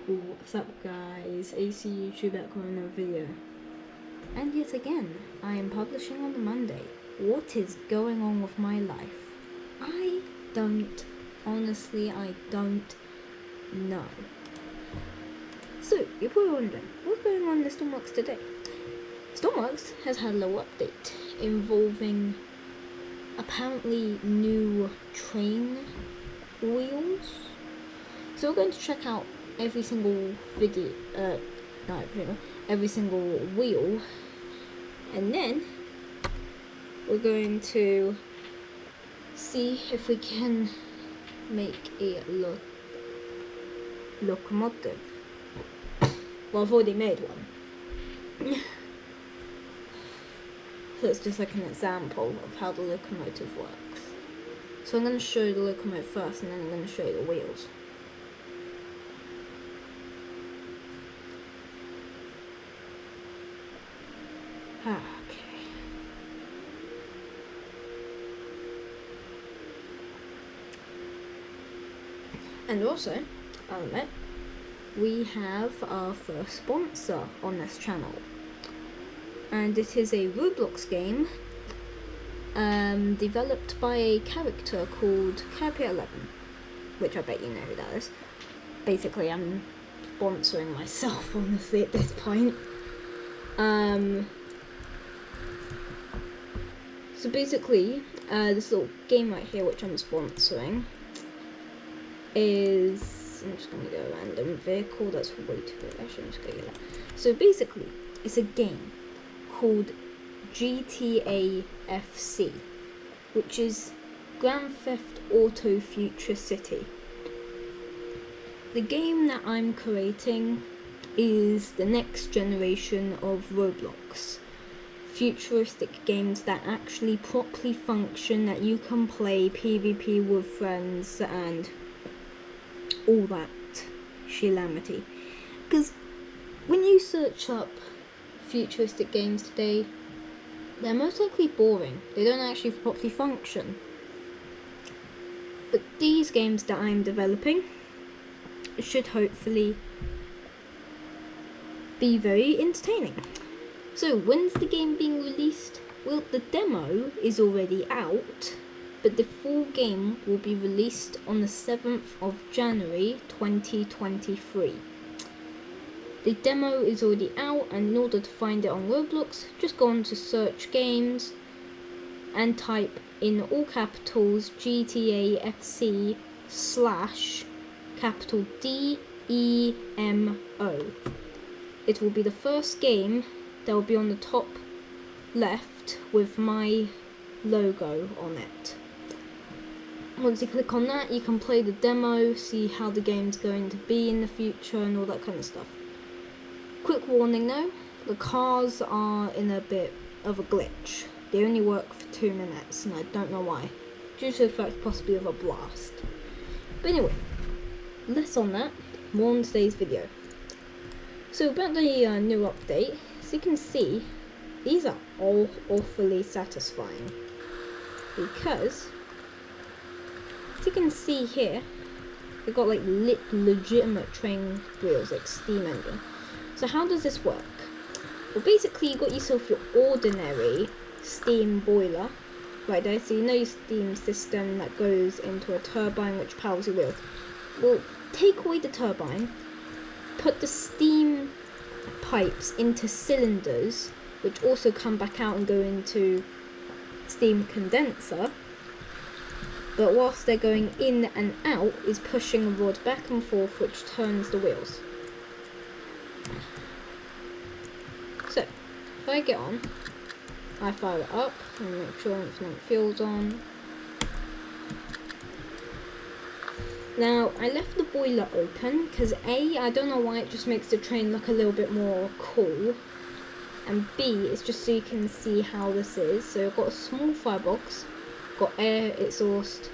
What's up guys, AC YouTube back on another video. And yet again, I am publishing on the Monday. What is going on with my life? Honestly, I don't know. So, you're probably wondering, what's going on in the Stormworks today? Stormworks has had a little update involving apparently new train wheels. So we're going to check out every single every single wheel, and then we're going to see if we can make a locomotive. Well, I've already made one. So it's just like an example of how the locomotive works. So I'm going to show you the locomotive first, and then I'm going to show you the wheels. Okay. And also, we have our first sponsor on this channel. And it is a Roblox game developed by a character called Carpia11, which I bet you know who that is. Basically, I'm sponsoring myself, honestly, at this point. So basically, this little game right here, which I'm sponsoring, is, I'm just going to go random vehicle, that's way too big, actually I'm just going to get that. So basically, it's a game called GTA FC, which is Grand Theft Auto Future City. The game that I'm creating is the next generation of Roblox. Futuristic games that actually properly function, that you can play PvP with friends and all that shilamity. Because when you search up futuristic games today, they're most likely boring. They don't actually properly function. But these games that I'm developing should hopefully be very entertaining. So, when's the game being released? Well, the demo is already out, but the full game will be released on the 7th of January 2023. The demo is already out, and in order to find it on Roblox, just go on to search games and type in all capitals GTA FC /DEMO. It will be the first game that will be on the top left with my logo on it. Once you click on that, you can play the demo, see how the game's going to be in the future and all that kind of stuff. Quick warning though, the cars are in a bit of a glitch. They only work for 2 minutes, and I don't know why. Due to the fact possibly of a blast. But anyway, less on that, more on today's video. So about the new update, as you can see, these are all awfully satisfying. Because, as you can see here, they've got like legitimate train wheels, like steam engine. So how does this work? Well, basically you got yourself your ordinary steam boiler right there. So you know your steam system that goes into a turbine which powers your wheels. Well, take away the turbine, put the steam pipes into cylinders, which also come back out and go into steam condenser, but whilst they're going in and out is pushing a rod back and forth which turns the wheels. So if I get on, I fire it up and make sure infinite fuel's on. Now, I left the boiler open because A, I don't know why, it just makes the train look a little bit more cool, and B, it's just so you can see how this is. So I've got a small firebox, got air exhaust,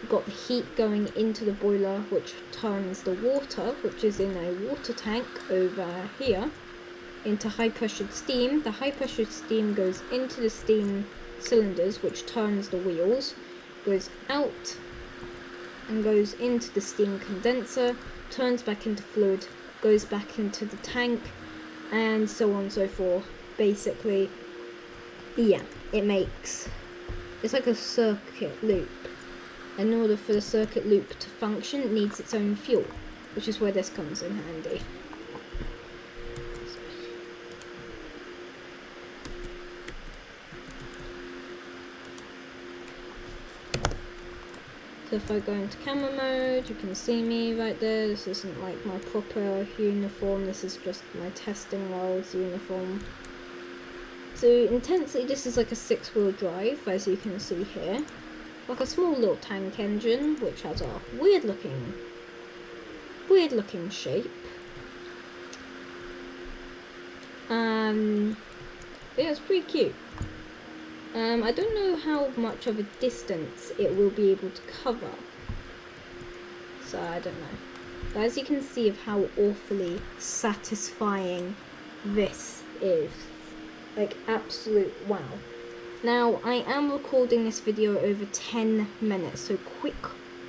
got the heat going into the boiler which turns the water, which is in a water tank over here, into high pressured steam. The high pressured steam goes into the steam cylinders which turns the wheels, goes out and goes into the steam condenser, turns back into fluid, goes back into the tank, and so on and so forth. Basically, yeah, it's like a circuit loop. In order for the circuit loop to function, it needs its own fuel, which is where this comes in handy. So if I go into camera mode, you can see me right there. This isn't like my proper uniform, this is just my testing world's uniform. So intensely, this is like a 6-wheel drive, as you can see here. Like a small little tank engine, which has a weird looking shape. Yeah, it's pretty cute. I don't know how much of a distance it will be able to cover, so I don't know. But as you can see of how awfully satisfying this is. Like, absolute wow. Now, I am recording this video over 10 minutes, so quick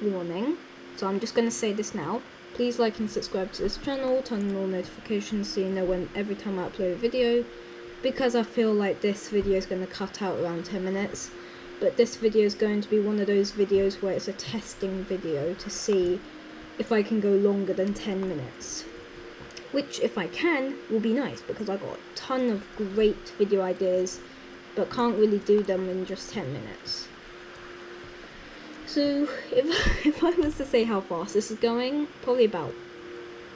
warning. So I'm just going to say this now. Please like and subscribe to this channel, turn on all notifications so you know when every time I upload a video. Because I feel like this video is going to cut out around 10 minutes. But this video is going to be one of those videos where it's a testing video to see if I can go longer than 10 minutes. Which, if I can, will be nice, because I've got a ton of great video ideas, but can't really do them in just 10 minutes. So, if I was to say how fast this is going, probably about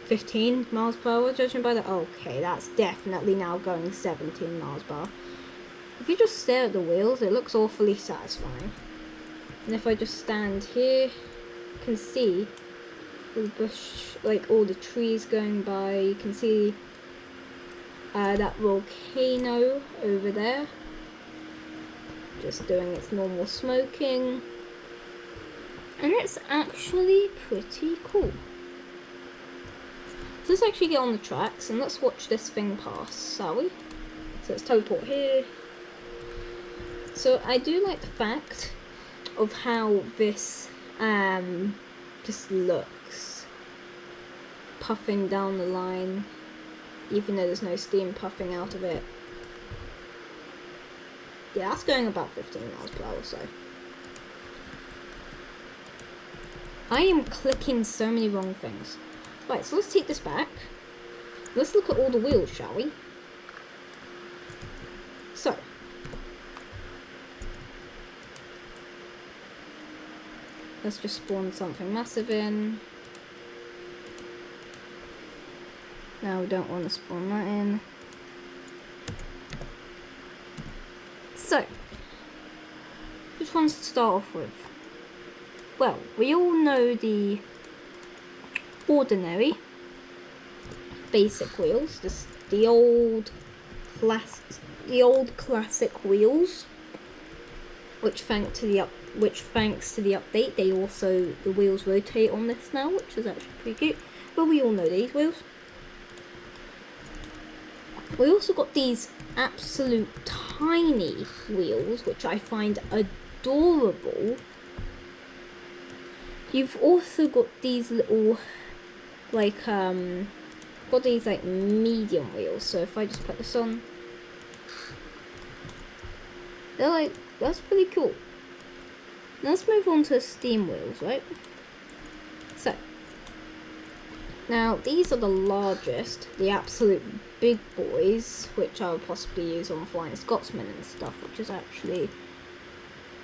15 miles per hour, judging by the... Okay, that's definitely now going 17 miles per hour. If you just stare at the wheels, it looks awfully satisfying. And if I just stand here, you can see the bush, like all the trees going by. You can see that volcano over there, just doing its normal smoking. And it's actually pretty cool. Let's actually get on the tracks and let's watch this thing pass, shall we? So let's teleport here. So I do like the fact of how this just looks, puffing down the line, even though there's no steam puffing out of it. Yeah, that's going about 15 miles per hour, so. I am clicking so many wrong things. Right, so let's take this back. Let's look at all the wheels, shall we? So. Let's just spawn something massive in. No, we don't want to spawn that in. So, which ones to start off with? Well, we all know the ordinary basic wheels, just the old classic wheels, which thanks to the update, the wheels rotate on this now, which is actually pretty cute. But we all know these wheels. We also got these absolute tiny wheels, which I find adorable. You've also got these little, like, got these, like, medium wheels. So if I just put this on, they're like, that's pretty cool. Now let's move on to steam wheels, right? So, now these are the largest, the absolute big boys, which I would possibly use on Flying Scotsman and stuff, which is actually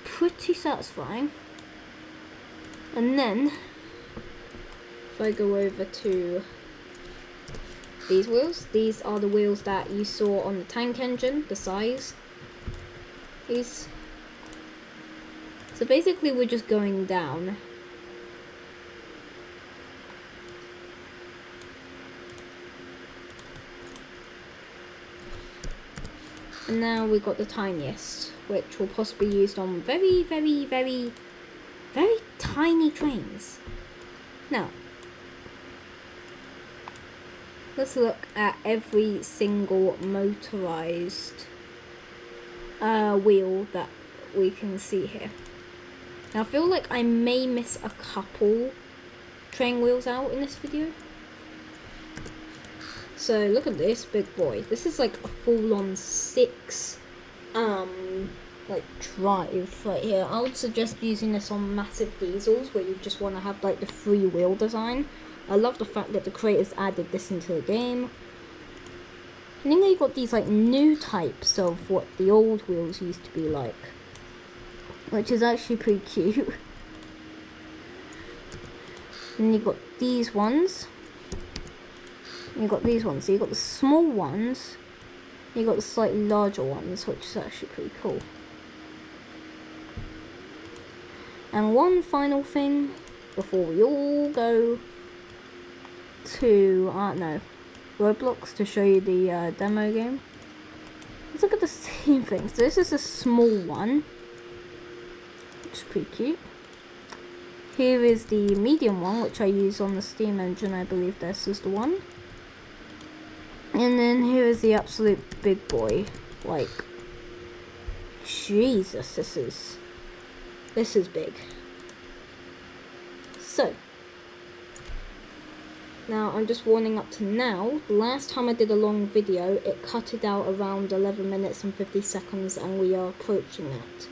pretty satisfying. And then, if I go over to these wheels, these are the wheels that you saw on the tank engine, the size. These. So basically we're just going down. And now we've got the tiniest, which will possibly be used on very, very, very, very tiny trains. Now, let's look at every single motorized wheel that we can see here. Now I feel like I may miss a couple train wheels out in this video. So look at this big boy. This is like a full-on 6 like drive right here. I would suggest using this on massive diesels where you just want to have like the free-wheel design. I love the fact that the creators added this into the game. And then they got these like new types of what the old wheels used to be like, which is actually pretty cute. And you got these ones. And you got these ones. So you got the small ones. You got the slightly larger ones, which is actually pretty cool. And one final thing before we all go to Roblox to show you the demo game. Let's look at the same thing. So this is a small one, which is pretty cute. Here is the medium one, which I use on the Steam engine. I believe this is the one. And then here is the absolute big boy. Like, Jesus, this is big. So, now I'm just warning up to now. The last time I did a long video, it cut it out around 11 minutes and 50 seconds, and we are approaching that.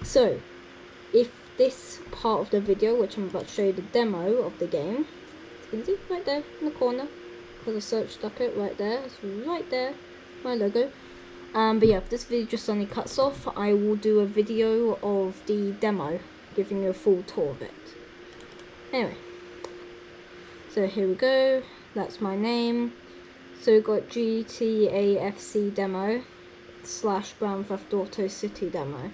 So, if this part of the video, which I'm about to show you the demo of the game, you can see right there in the corner, because I searched up it right there, it's right there, my logo. But yeah, if this video just suddenly cuts off, I will do a video of the demo, giving you a full tour of it. Anyway, so here we go, that's my name. So we've got GTAFC demo / Grand Theft Auto City demo.